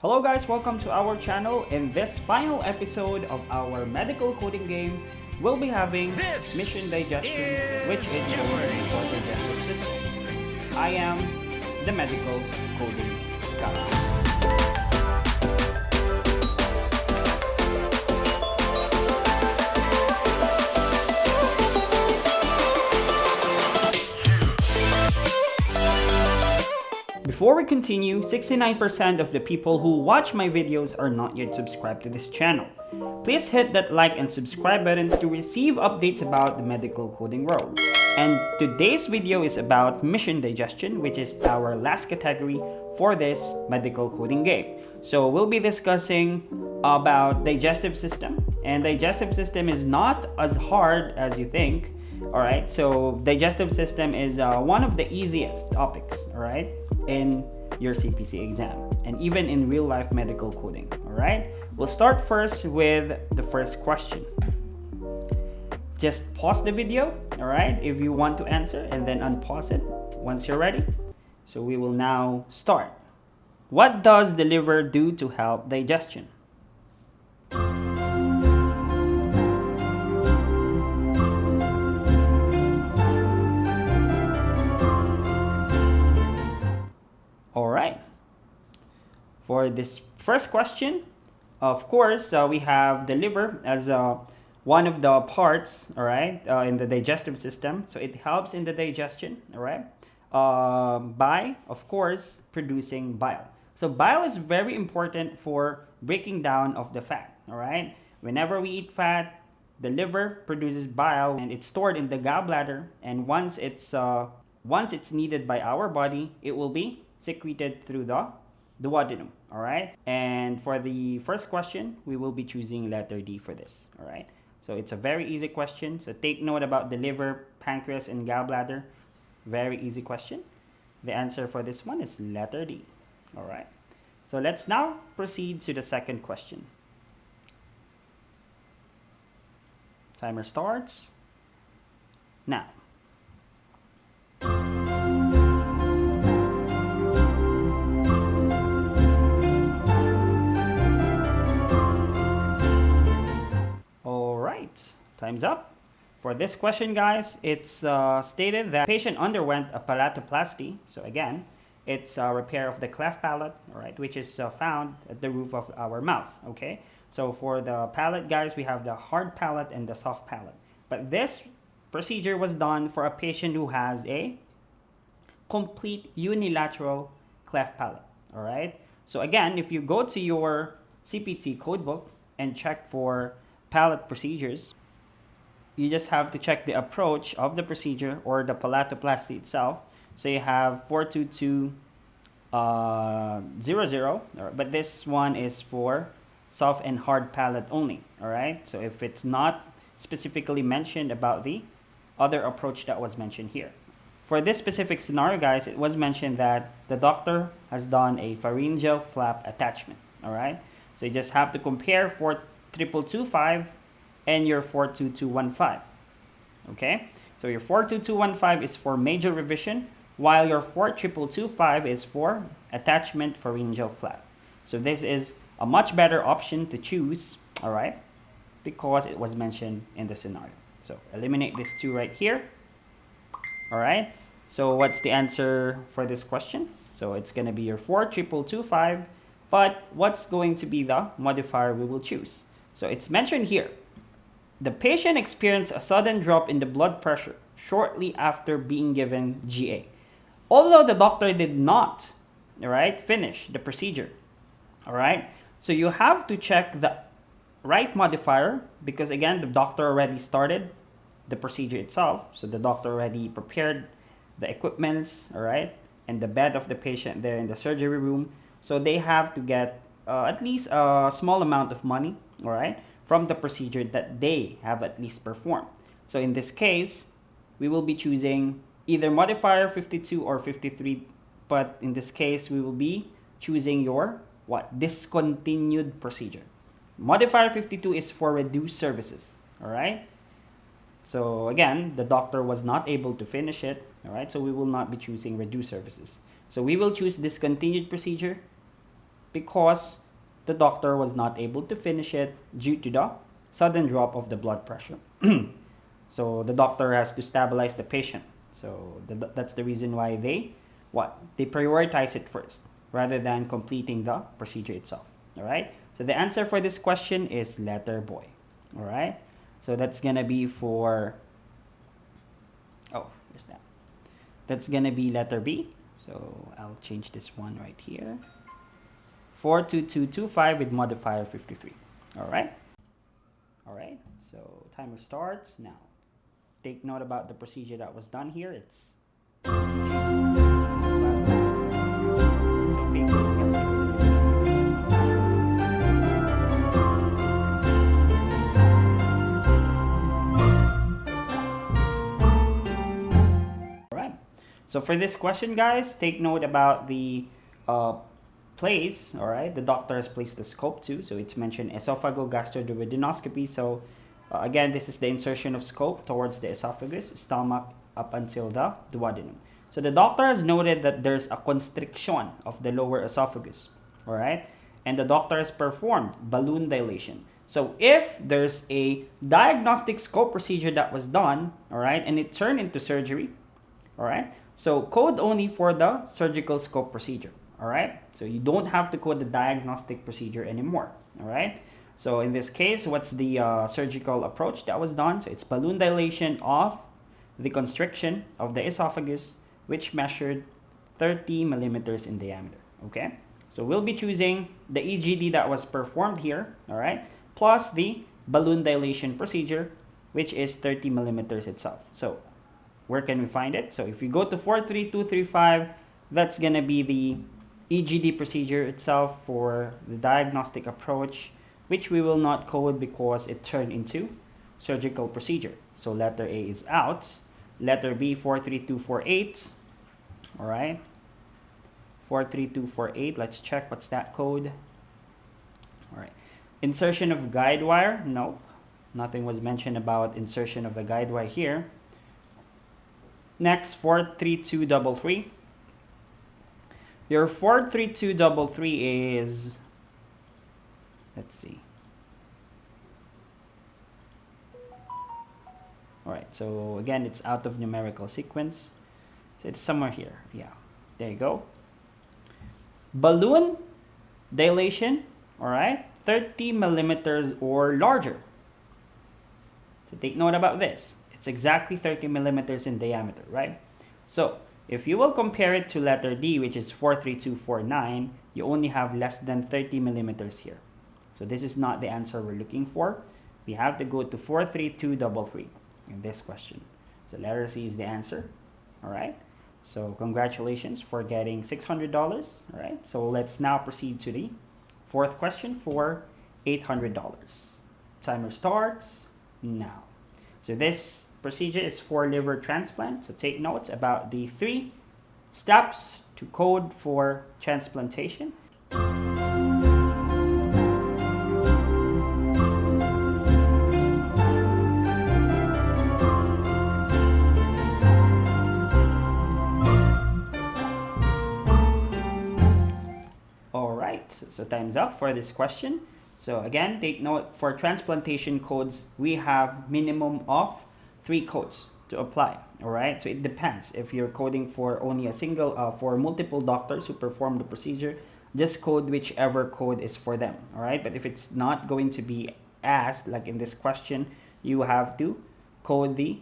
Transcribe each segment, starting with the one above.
Hello guys, welcome to our channel. In this final episode of our medical coding game, we'll be having mission digestion, which is for digestive system. I am the medical coding guy. Before we continue, 69% of the people who watch my videos are not yet subscribed to this channel. Please hit that like and subscribe button to receive updates about the medical coding world. And today's video is about mission digestion, which is our last category for this medical coding game. So we'll be discussing about digestive system, and digestive system is not as hard as you think. Alright, so digestive system is one of the easiest topics, alright, in your CPC exam and even in real life medical coding. Alright, we'll start first with the first question. Just pause the video, alright, if you want to answer, and then unpause it once you're ready. So we will now start. What does the liver do to help digestion? Alright, for this first question, of course, we have the liver as one of the parts, alright, in the digestive system. So it helps in the digestion, alright, by, of course, producing bile. So bile is very important for breaking down of the fat, alright. Whenever we eat fat, the liver produces bile and it's stored in the gallbladder, and once it's needed by our body, it will be secreted through the duodenum. All right, and for the first question, we will be choosing letter D for this. All right, so it's a very easy question, so take note about the liver, pancreas, and gallbladder. Very easy question. The answer for this one is letter D. All right, so let's now proceed to the second question. Timer starts now. Time's up. For this question, guys, it's stated that the patient underwent a palatoplasty. So again, it's a repair of the cleft palate, all right, which is found at the roof of our mouth. Okay, so for the palate, guys, we have the hard palate and the soft palate. But this procedure was done for a patient who has a complete unilateral cleft palate. All right. So again, if you go to your CPT codebook and check for palate procedures, you just have to check the approach of the procedure or the palatoplasty itself. So you have 42200, but this one is for soft and hard palate only. All right, so if it's not specifically mentioned about the other approach that was mentioned here. For this specific scenario, guys, it was mentioned that the doctor has done a pharyngeal flap attachment. All right, so you just have to compare 42225 and your 42215. Okay, so your 42215 is for major revision, while your 42225 is for attachment pharyngeal flap. So this is a much better option to choose, all right, because it was mentioned in the scenario. So eliminate these two right here. All right, so what's the answer for this question? So it's going to be your 42225, but what's going to be the modifier we will choose? So it's mentioned here. The patient experienced a sudden drop in the blood pressure shortly after being given GA. Although the doctor did not, all right, finish the procedure. All right, so you have to check the right modifier because again, the doctor already started the procedure itself. So the doctor already prepared the equipments, all right, and the bed of the patient there in the surgery room. So they have to get at least a small amount of money, all right, from the procedure that they have at least performed. So in this case, we will be choosing either modifier 52 or 53, but in this case, we will be choosing your discontinued procedure. Modifier 52 is for reduced services, all right? So again, the doctor was not able to finish it, all right? So we will not be choosing reduced services. So we will choose discontinued procedure, because the doctor was not able to finish it due to the sudden drop of the blood pressure. So the doctor has to stabilize the patient. So that's the reason why they prioritize it first rather than completing the procedure itself. All right. So the answer for this question is letter boy. All right. So that's gonna be for, oh, where's that? That's gonna be letter B. So I'll change this one right here. 42225 with modifier 53. All right. All right. So timer starts now. Take note about the procedure that was done here. It's So for this question, guys, take note about the place. All right, the doctor has placed the scope too, so it's mentioned esophagogastroduodenoscopy. So again, this is the insertion of scope towards the esophagus, stomach, up until the duodenum. So the doctor has noted that there's a constriction of the lower esophagus. All right, and the doctor has performed balloon dilation. So if there's a diagnostic scope procedure that was done, all right, and it turned into surgery, all right, so code only for the surgical scope procedure, all right? So you don't have to code the diagnostic procedure anymore, all right? So in this case, what's the surgical approach that was done? So it's balloon dilation of the constriction of the esophagus, which measured 30 millimeters in diameter, okay? So we'll be choosing the EGD that was performed here, all right? Plus the balloon dilation procedure, which is 30 millimeters itself. So where can we find it? So if we go to 43235, that's gonna be the EGD procedure itself for the diagnostic approach, which we will not code because it turned into surgical procedure. So letter A is out. Letter B, 43248. All right. 43248. Let's check what's that code. All right. Insertion of guide wire. Nope. Nothing was mentioned about insertion of a guide wire here. Next, 43233. Your 43233 is, let's see. All right, so again, it's out of numerical sequence. So it's somewhere here. Yeah, there you go. Balloon dilation, all right, 30 millimeters or larger. So take note about this. It's exactly 30 millimeters in diameter, right? So if you will compare it to letter D, which is 43249, you only have less than 30 millimeters here. So this is not the answer we're looking for. We have to go to 43233 in this question. So letter C is the answer, all right? So congratulations for getting $600, all right? So let's now proceed to the fourth question for $800. Timer starts now. So this procedure is for liver transplant. So take notes about the 3 steps to code for transplantation. All right, so time's up for this question. So again, take note for transplantation codes, we have minimum of 3 codes to apply. All right, so it depends. If you're coding for only a single, for multiple doctors who perform the procedure, just code whichever code is for them. All right, but if it's not going to be asked, like in this question, you have to code the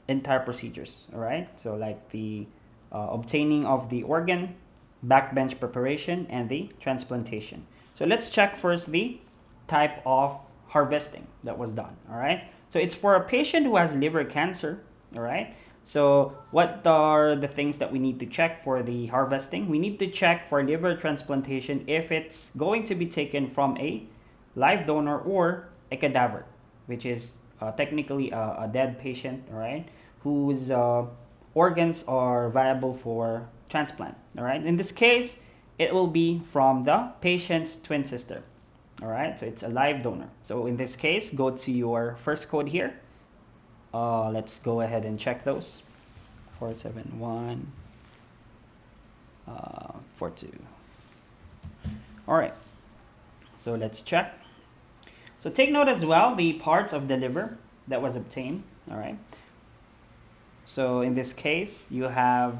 entire procedures. All right, so like the obtaining of the organ, backbench preparation, and the transplantation. So let's check first the type of harvesting that was done. All right, so it's for a patient who has liver cancer. All right, so what are the things that we need to check for the harvesting? We need to check for liver transplantation if it's going to be taken from a live donor or a cadaver, which is technically a dead patient, all right, whose organs are viable for transplant. All right, in this case, it will be from the patient's twin sister. All right, so it's a live donor. So in this case, go to your first code here. Let's go ahead and check those. 471 42. All right, so let's check. So take note as well the parts of the liver that was obtained. All right. So in this case, you have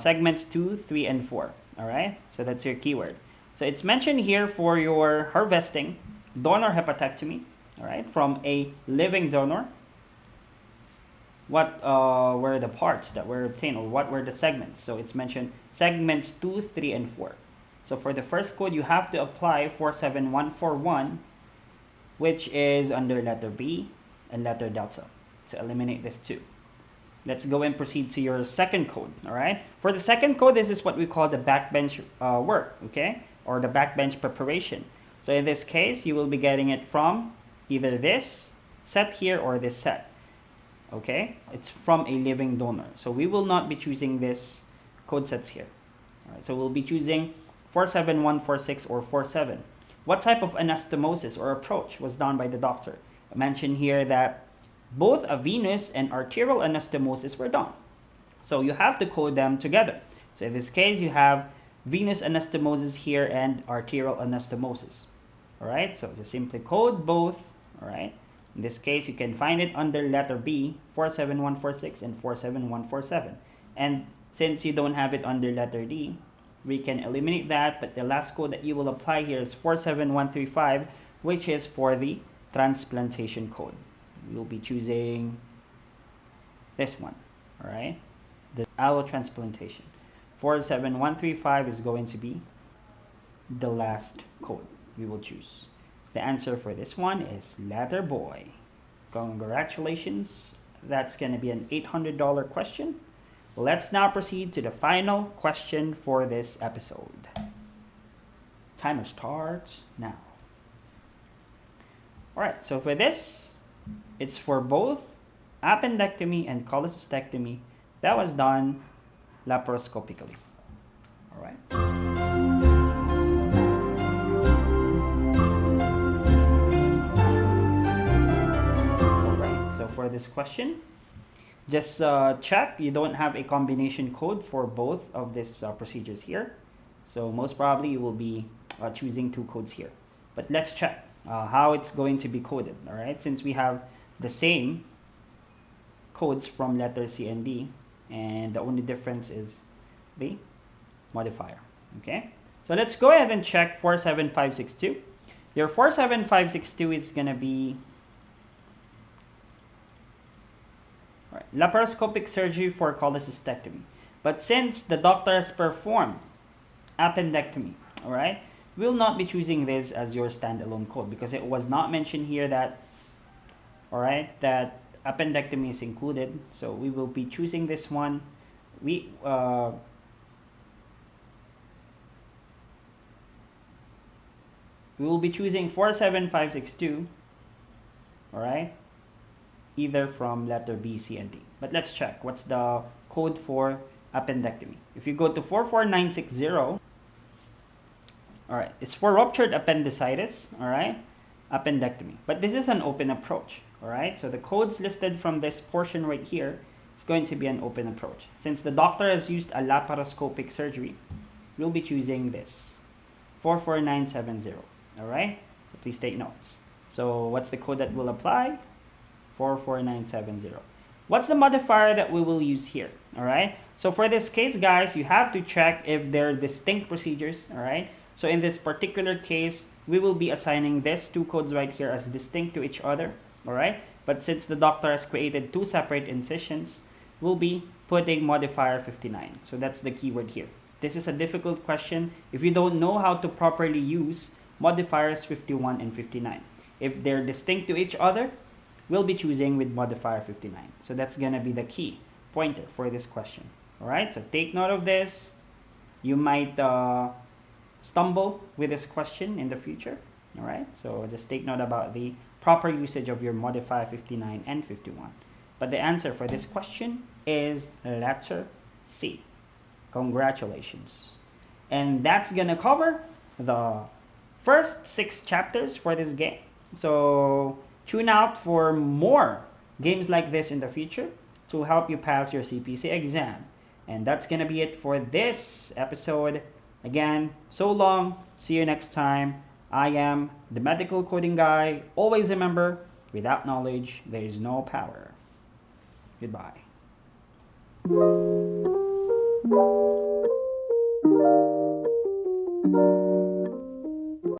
segments 2, 3, and 4. All right. So that's your keyword. So it's mentioned here for your harvesting donor hepatectomy. All right, from a living donor. What were the parts that were obtained, or what were the segments? So it's mentioned segments 2, 3, and 4. So for the first code, you have to apply 47141, which is under letter B and letter delta. So eliminate this 2. Let's go and proceed to your second code. All right. For the second code, this is what we call the backbench work, okay, or the backbench preparation. So in this case, you will be getting it from either this set here or this set. Okay, it's from a living donor. So we will not be choosing this code sets here. All right, so we'll be choosing 47146 or 47. What type of anastomosis or approach was done by the doctor? I mentioned here that both a venous and arterial anastomosis were done. So you have to code them together. So in this case, you have venous anastomosis here and arterial anastomosis. All right, so just simply code both. All right. In this case, you can find it under letter B, 47146 and 47147. And since you don't have it under letter D, we can eliminate that. But the last code that you will apply here is 47135, which is for the transplantation code. We'll be choosing this one, all right? The allotransplantation. 47135 is going to be the last code we will choose. The answer for this one is letter boy. Congratulations. That's going to be an $800 question. Let's now proceed to the final question for this episode. Timer starts now. All right, so for this, it's for both appendectomy and cholecystectomy that was done laparoscopically. All right. So for this question, just check you don't have a combination code for both of these procedures here. So most probably you will be choosing 2 codes here. But let's check how it's going to be coded. All right, since we have the same codes from letter C and D, and the only difference is the modifier. Okay, so let's go ahead and check 47562. Your 47562 is going to be laparoscopic surgery for cholecystectomy. But since the doctor has performed appendectomy, all right, we'll not be choosing this as your standalone code because it was not mentioned here that, all right, that appendectomy is included. So we will be choosing this one. We will be choosing 47562, all right, either from letter B, C, and D. But let's check what's the code for appendectomy. If you go to 44960, all right, it's for ruptured appendicitis, all right, appendectomy. But this is an open approach, all right? So the codes listed from this portion right here is going to be an open approach. Since the doctor has used a laparoscopic surgery, we'll be choosing this, 44970, all right? So please take notes. So what's the code that will apply? 44970. What's the modifier that we will use here? All right. So for this case, guys, you have to check if they're distinct procedures. All right. So in this particular case, we will be assigning these 2 codes right here as distinct to each other. All right. But since the doctor has created 2 separate incisions, we'll be putting modifier 59. So that's the keyword here. This is a difficult question if you don't know how to properly use modifiers 51 and 59. If they're distinct to each other, we'll be choosing with modifier 59. So that's going to be the key pointer for this question. All right, so take note of this. You might stumble with this question in the future. All right, so just take note about the proper usage of your modifier 59 and 51. But the answer for this question is letter C. Congratulations. And that's going to cover the first 6 chapters for this game. So tune out for more games like this in the future to help you pass your CPC exam. And that's going to be it for this episode. Again, so long. See you next time. I am the medical coding guy. Always remember, without knowledge, there is no power. Goodbye.